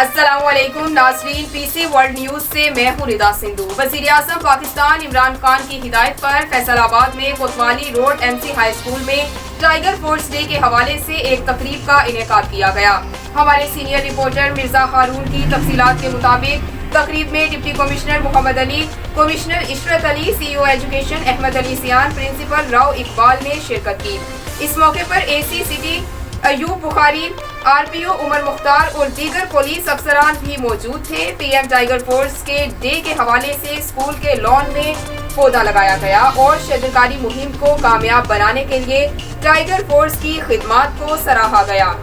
अस्सलामुअलैकुम नाज़रीन, PC world news से मैं हूं रिदा सिंधु। वज़ीर आज़म पाकिस्तान इमरान खान की हिदायत पर फैसलाबाद में कोतवाली रोड एमसी हाई स्कूल में टाइगर फोर्स डे के हवाले से एक तकरीब का इनेकाद किया गया। हमारे सीनियर रिपोर्टर मिर्जा हारून की तफसीलात के मुताबिक तकरीब में deputy commissioner Mohammad Ali, commissioner Ishrat Ali, CEO education Ahmed Ali Siyan, principal Rao Iqbal ने शिरकत की। इस मौके पर AC city Ayub Bukhari, RPO Umar Mukhtar और दीगर पुलिस अफसरान भी मौजूद थे। PM टाइगर फोर्स के डे के हवाले से स्कूल के लॉन में पौधा लगाया गया और शजरकारी मुहिम को कामयाब बनाने के लिए टाइगर फोर्स की खिदमात को सराहा गया।